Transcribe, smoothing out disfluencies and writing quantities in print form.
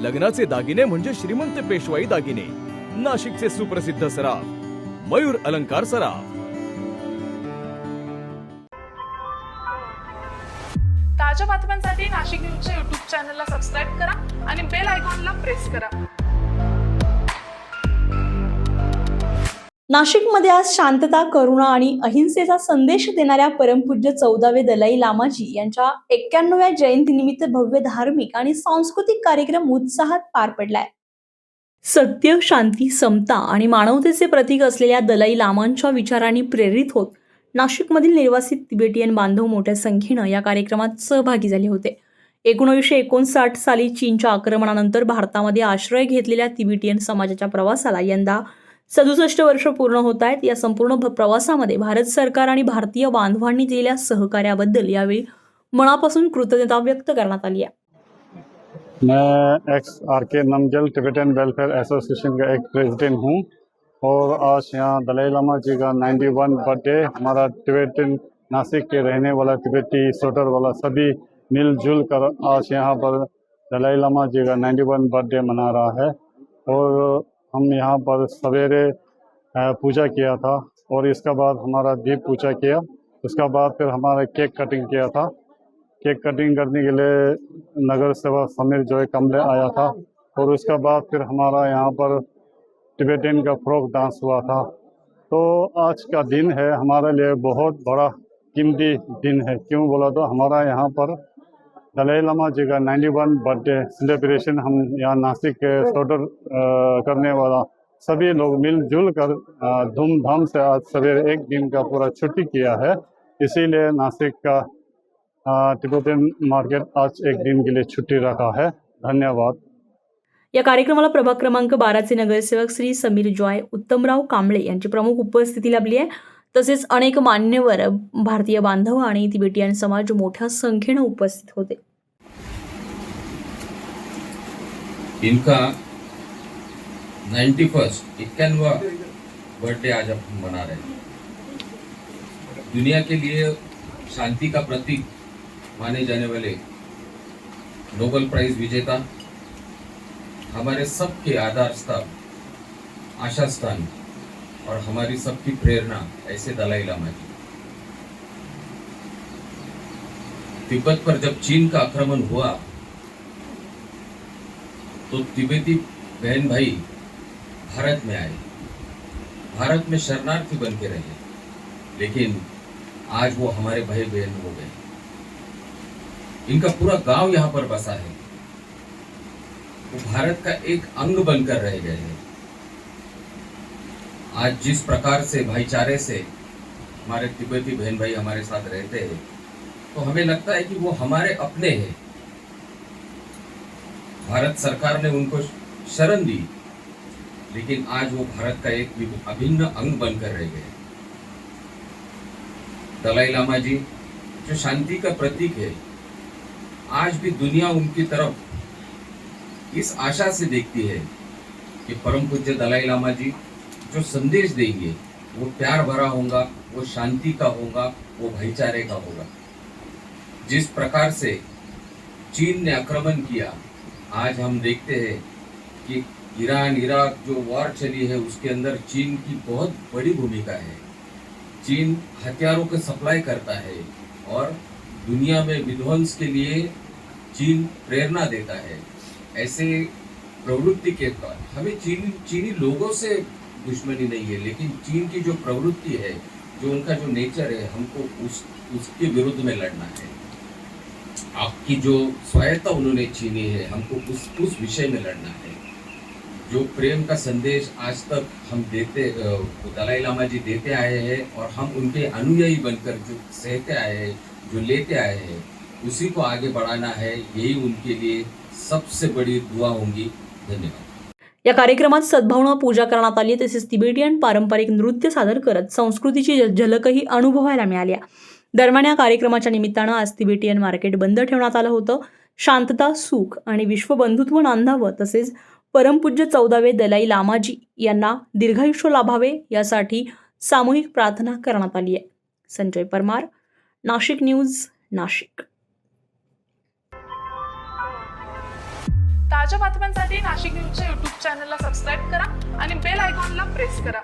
लग्नाचे दागिने म्हणजे श्रीमंत पेशवाई दागिने. नाशिकचे सुप्रसिद्ध सराफ मयूर अलंकार सराफ. ताज्या बातम्यांसाठी नाशिक न्यूजच्या YouTube चॅनलला सबस्क्राईब करा आणि बेल आयकॉनला प्रेस करा. नाशिकमध्ये आज शांतता, करुणा आणि अहिंसेचा संदेश देणाऱ्या परमपूज्य 14वे दलाई लामाजी यांच्या 91व्या जयंतीनिमित्त भव्य धार्मिक आणि सांस्कृतिक कार्यक्रम उत्साहात पार पडलाय. सत्य, शांती, समता आणि मानवतेचे प्रतीक असलेल्या दलाई लामांच्या विचारांनी प्रेरित होत नाशिकमधील निर्वासित तिबेटियन बांधव मोठ्या संख्येनं या कार्यक्रमात सहभागी झाले होते. 1959 साली चीनच्या आक्रमणानंतर भारतामध्ये आश्रय घेतलेल्या तिबेटियन समाजाच्या प्रवासाला यंदा 67 वर्ष पूर्ण होत आहेत. या संपूर्ण प्रवासामध्ये भारत सरकार आणि भारतीय बांधवांनी दिलेल्या सहकार्याबद्दल यावेळी मनापासून कृतज्ञता व्यक्त करण्यात आली आहे. मैं ex R K. Namgyal Tibetan welfare association का एक प्रेसिडेंट हूँ और आज यहाँ दलाई लामा जी का 91 बर्थडे हमारा तिबेटियन नासिक के रहने वाला तिबेटी सोटर वाला सभी मिलजुल कर आज यहाँ पर दलाई लामा जी का 91 बर्थडे मना रहा है. और हम यहाँ पर सवेरे पूजा किया था और इसका बाद हमारा दीप पूजा किया. उसका बाद फिर हमारा केक कटिंग किया था. केक कटिंग करने के लिए नगर सेवक समीर जोय कमले आया था और उसका बाद फिर हमारा यहाँ पर तिबेटियन का फ्रॉक डांस हुआ था. तो आज का दिन है हमारे लिए बहुत बड़ा कीमती दिन है. क्यों बोला तो हमारा यहाँ पर दलाई लामा जी का 91 बर्थडे सेलिब्रेशन हम यहाँ नासिक के सोटर करने वाला सभी लोग मिलजुल कर धूमधाम से आज सवेरे एक दिन का पूरा छुट्टी किया है. इसीलिए नासिक का तिबेटियन मार्केट आज एक दिन के लिए छुट्टी रखा है. धन्यवाद. या कार्यक्रमाला प्रभाग क्रमांक 12चे नगरसेवक श्री समीर जॉय, उत्तमराव कांबळे यांची प्रमुख उपस्थिती लाभली आहे. तसेच अनेक मान्यवर, भारतीय बांधव आणि तिबेटियन समाज मोठ्या संख्येने उपस्थित होते. इनका 91वां बर्थडे आज हम मना रहे हैं. दुनिया के लिए शांति का प्रतीक माने जाने वाले नोबेल प्राइज विजेता, हमारे सबके आधार स्तंभ, आशा स्थान और हमारी सबकी प्रेरणा ऐसे दलाई लामा जी. तिब्बत पर जब चीन का आक्रमण हुआ तो तिब्बती बहन भाई भारत में आए, भारत में शरणार्थी बन के रहे, लेकिन आज वो हमारे भाई बहन हो गए. इनका पूरा गांव यहाँ पर बसा है. वो भारत का एक अंग बनकर रह गए हैं. आज जिस प्रकार से भाईचारे से हमारे तिब्बती बहन भाई हमारे साथ रहते हैं, तो हमें लगता है कि वो हमारे अपने हैं. भारत सरकार ने उनको शरण दी, लेकिन आज वो भारत का एक अभिन्न अंग बनकर रह गए. दलाई लामा जी जो शांति का प्रतीक है, आज भी दुनिया उनकी तरफ इस आशा से देखती है कि परम पूज्य दलाई लामा जी जो संदेश देंगे वो प्यार भरा होगा, वो शांति का होगा, वो भाईचारे का होगा. जिस प्रकार से चीन ने आक्रमण किया, आज हम देखते हैं कि ईरान इराक जो वॉर चली है उसके अंदर चीन की बहुत बड़ी भूमिका है. चीन हथियारों के सप्लाई करता है और दुनिया में विध्वंस के लिए चीन प्रेरणा देता है. ऐसे प्रवृत्ति के बाद हमें चीनी लोगों से दुश्मनी नहीं है, लेकिन चीन की जो प्रवृत्ति है, जो उनका जो नेचर है, हमको उसके विरुद्ध में लड़ना है. आपकी जो स्वायत्ता उन्होंने छीनी है, हमको उस विषय में लड़ना है. जो प्रेम का संदेश आज तक हम देते दलाई लामा जी देते आए हैं और हम उनके अनुयायी बनकर जो सहते आए हैं, जो लेते आए हैं, उसी को आगे बढ़ाना है. यही उनके लिए सबसे बड़ी दुआ होंगी. धन्यवाद. या कार्यक्रमात सद्भावना पूजा करण्यात आली. तसेच तिबेटियन पारंपरिक नृत्य सादर करत संस्कृतीची झलकही अनुभवायला मिळाली. दरम्यान या कार्यक्रमाच्या निमित्तानं आज तिबेटियन मार्केट बंद ठेवण्यात आलं होतं. शांतता, सुख आणि विश्वबंधुत्व नांदावं, तसेच परमपूज्य 14वे दलाई लामाजी यांना दीर्घायुष्य लाभावे यासाठी सामूहिक प्रार्थना करण्यात आली आहे. संजय परमार, नाशिक न्यूज, नाशिक. ताज्या बातम्यांसाठी नाशिक न्यूजच्या यूट्यूब चॅनलला सबस्क्राईब करा आणि बेल आयकॉनला प्रेस करा.